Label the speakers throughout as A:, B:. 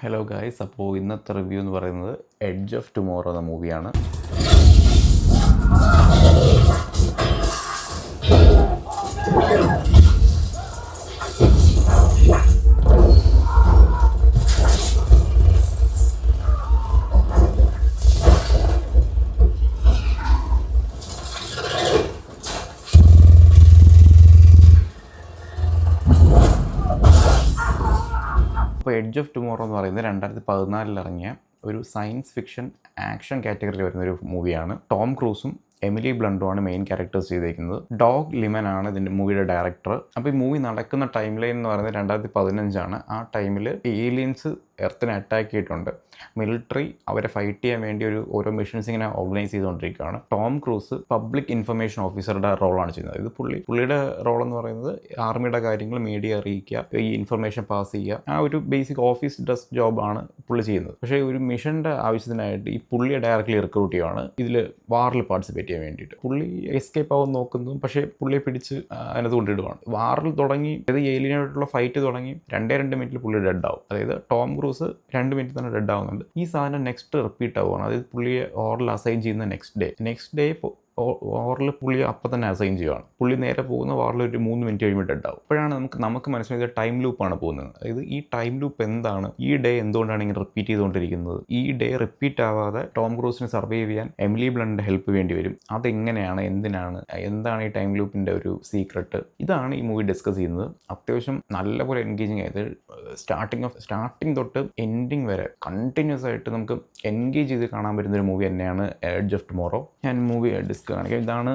A: Hello guys, അപ്പോൾ ഇന്നത്തെ review എന്ന് പറയുന്നത് എഡ്ജ് ഓഫ് ടുമോറോ എന്ന മൂവിയാണ്. അപ്പോൾ എഡ്ജ് ഓഫ് ടുമോറോ എന്ന് പറയുന്നത് 2014 ഇറങ്ങിയ ഒരു സയൻസ് ഫിക്ഷൻ ആക്ഷൻ കാറ്റഗറിയിൽ വരുന്നൊരു മൂവിയാണ്. ടോം ക്രൂസും എമിലി ബ്ലണ്ടുമാണ് മെയിൻ ക്യാരക്ടേഴ്സ് ചെയ്തിരിക്കുന്നത്. ഡോഗ് ലിമൻ ആണ് ഇതിൻ്റെ മൂവിയുടെ ഡയറക്ടർ. അപ്പോൾ ഈ മൂവി നടക്കുന്ന ടൈം ലൈൻ എന്ന് പറയുന്നത് 2015 ആ ടൈമിൽ ഏലിയൻസ് എർത്തിനെ അറ്റാക്ക് ചെയ്തിട്ടുണ്ട്. മിലിറ്ററി അവരെ ഫൈറ്റ് ചെയ്യാൻ വേണ്ടി ഓരോ മിഷൻസ് ഇങ്ങനെ ഓർഗനൈസ് ചെയ്തുകൊണ്ടിരിക്കുകയാണ്. ടോം ക്രൂസ് പബ്ലിക് ഇൻഫർമേഷൻ ഓഫീസറുടെ റോളാണ് ചെയ്യുന്നത്. ഇത് പുള്ളിയുടെ റോൾ എന്ന് പറയുന്നത് ആർമിയുടെ കാര്യങ്ങൾ മീഡിയ അറിയിക്കുക, ഈ ഇൻഫർമേഷൻ പാസ് ചെയ്യുക, ആ ഒരു ബേസിക് ഓഫീസ് ഡെസ്ക് ജോബാണ് പുള്ളി ചെയ്യുന്നത്. പക്ഷേ ഒരു മിഷൻ്റെ ആവശ്യത്തിനായിട്ട് ഈ പുള്ളിയെ ഡയറക്റ്റ്ലി റിക്രൂട്ട് ചെയ്യുകയാണ് ഇതിൽ വാറിൽ പാർട്ടിസിപ്പേറ്റ് ചെയ്യാൻ വേണ്ടിയിട്ട്. പുള്ളി എസ്കേപ്പ് ആവാൻ നോക്കുന്നു, പക്ഷേ പുള്ളിയെ പിടിച്ച് അതിനകത്ത് കൊണ്ടിടുകയാണ്. വാറിൽ തുടങ്ങി അതായത് ഏലിയനായിട്ടുള്ള ഫൈറ്റ് തുടങ്ങി 2 മിനിറ്റിൽ പുള്ളി ഡെഡ് ആവും. അതായത് ടോം ക്രൂസ് 2 മിനിറ്റ് തന്നെ ഡെഡ് ആവുന്നുണ്ട്. ഈ സാധനം നെക്സ്റ്റ് റിപ്പീറ്റ് ആവുകയാണ്. അതായത് പുള്ളിയെ ഓറിൽ അസൈൻ ചെയ്യുന്ന നെക്സ്റ്റ് ഡേ വാറിൽ പുള്ളി അപ്പം തന്നെ അസൈൻ ചെയ്യുകയാണ്. പുള്ളി നേരെ പോകുന്ന വാറിൽ ഒരു 3 മിനിറ്റ് കഴിയുമ്പോൾ ഡെഡ് ആവും. അപ്പോഴാണ് നമുക്ക് മനസ്സിലായത് ടൈം ലൂപ്പാണ് പോകുന്നത്. അതായത് ഈ ടൈം ലൂപ്പ് എന്താണ്, ഈ ഡേ എന്തുകൊണ്ടാണ് ഇങ്ങനെ റിപ്പീറ്റ് ചെയ്തുകൊണ്ടിരിക്കുന്നത്, ഈ ഡേ റിപ്പീറ്റ് ആവാതെ ടോം ക്രൂസിന് സർവൈവ് ചെയ്യാൻ എമിലി ബ്ലണ്ടിൻ്റെ ഹെൽപ്പ് വേണ്ടി വരും. അതെങ്ങനെയാണ്, എന്താണ് ഈ ടൈം ലൂപ്പിൻ്റെ ഒരു സീക്രട്ട്, ഇതാണ് ഈ മൂവി ഡിസ്കസ് ചെയ്യുന്നത്. അത്യാവശ്യം നല്ലപോലെ എൻഗേജിങ് ആയത് സ്റ്റാർട്ടിങ് തൊട്ട് എൻഡിങ് വരെ കണ്ടിന്യൂസ് ആയിട്ട് നമുക്ക് എൻഗേജ് ചെയ്ത് കാണാൻ പറ്റുന്നൊരു മൂവി തന്നെയാണ് എഡ്ജ് ഓഫ് ടുമോറോ. ഞാൻ മൂവി ഡിസ്ക് കാണിക്കാം. ഇതാണ്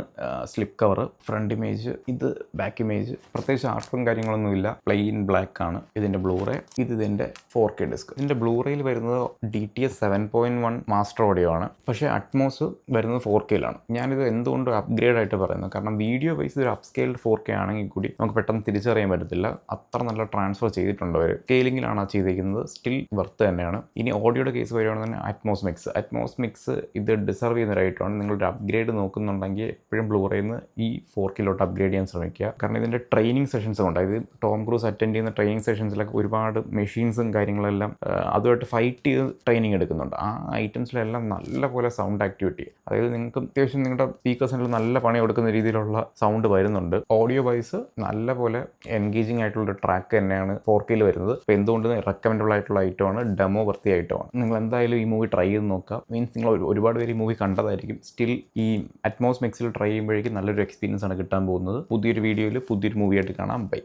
A: സ്ലിപ്പ് കവർ, ഫ്രണ്ട് ഇമേജ്, ഇത് ബാക്ക് ഇമേജ്. പ്രത്യേകിച്ച് ആർട്ടും കാര്യങ്ങളൊന്നുമില്ല, പ്ലെയിൻ ബ്ലാക്ക് ആണ് ഇതിൻ്റെ ബ്ലൂറേ. ഇതിൻ്റെ 4K ഡിസ്ക്. ഇതിൻ്റെ ബ്ലൂറേയിൽ വരുന്നത് DTS 7.1 മാസ്റ്റർ ഓഡിയോ ആണ്, പക്ഷേ അറ്റ്മോസ് വരുന്നത് 4Kയിലാണ്. ഞാനിത് എന്തുകൊണ്ട് അപ്ഗ്രേഡ് ആയിട്ട് പറയുന്നത്, കാരണം വീഡിയോ വൈസ് ഒരു അപ്സ്കെയിൽഡ് 4K ആണെങ്കിൽ കൂടി നമുക്ക് പെട്ടെന്ന് തിരിച്ചറിയാൻ പറ്റത്തില്ല. അത്ര നല്ല ട്രാൻസ്ഫർ ചെയ്തിട്ടുണ്ട് അവർ. സ്കെയിലിങ്ങിലാണ് ചെയ്തിരിക്കുന്നത്, സ്റ്റിൽ വർത്ത് തന്നെയാണ്. ഇനി ഓഡിയോയുടെ കേസ് വരുവാണെങ്കിൽ അറ്റ്മോസ് മിക്സ് ഇത് ഡിസർവ് ചെയ്യുന്ന റൈറ്റാണ്. നിങ്ങളൊരു അപ്ഗ്രേഡ് നോക്കുന്നുണ്ടെങ്കിൽ എപ്പോഴും ബ്ലൂറേന്ന് ഈ 4Kയിലോട്ട് അപ്ഗ്രേഡ് ചെയ്യാൻ ശ്രമിക്കുക. കാരണം ഇതിൻ്റെ ട്രെയിനിങ് സെഷൻസ് ഉണ്ട്. അതായത് ടോം ക്രൂസ് അറ്റൻഡ് ചെയ്യുന്ന ട്രെയിനിങ് സെഷൻസിലൊക്കെ ഒരുപാട് മെഷീൻസും കാര്യങ്ങളെല്ലാം അതുമായിട്ട് ഫൈറ്റ് ചെയ്ത് ട്രെയിനിങ് എടുക്കുന്നുണ്ട്. ആ ഐറ്റംസിലെല്ലാം നല്ലപോലെ സൗണ്ട് ആക്ടിവിറ്റി, അതായത് നിങ്ങൾക്ക് അത്യാവശ്യം നിങ്ങളുടെ സ്പീക്കേഴ്സിൽ നല്ല പണി കൊടുക്കുന്ന രീതിയിലുള്ള സൗണ്ട് വരുന്നുണ്ട്. ഓഡിയോ വൈസ് നല്ലപോലെ എൻഗേജിങ് ആയിട്ടുള്ള ട്രാക്ക് തന്നെയാണ് 4Kയിൽ വരുന്നത്. അപ്പോൾ എന്തുകൊണ്ട് റെക്കമെൻഡബിൾ ആയിട്ടുള്ള ഐറ്റമാണ്, ഡെമോ വർത്തി ഐറ്റമാണ്. നിങ്ങൾ എന്തായാലും ഈ മൂവി ട്രൈ ചെയ്ത് നോക്കുക. മീൻസ് നിങ്ങൾ ഒരുപാട് പേര് ഈ മൂവി കണ്ടതായിരിക്കും. സ്റ്റിൽ ഈ അറ്റ്മോസ് മിക്സിൽ ട്രൈ ചെയ്യുമ്പോഴേക്കും നല്ലൊരു എക്സ്പീരിയൻസ് ആണ് കിട്ടാൻ പോകുന്നത്. പുതിയൊരു വീഡിയോയിൽ പുതിയൊരു മൂവിയായിട്ട് കാണാം. ബൈ.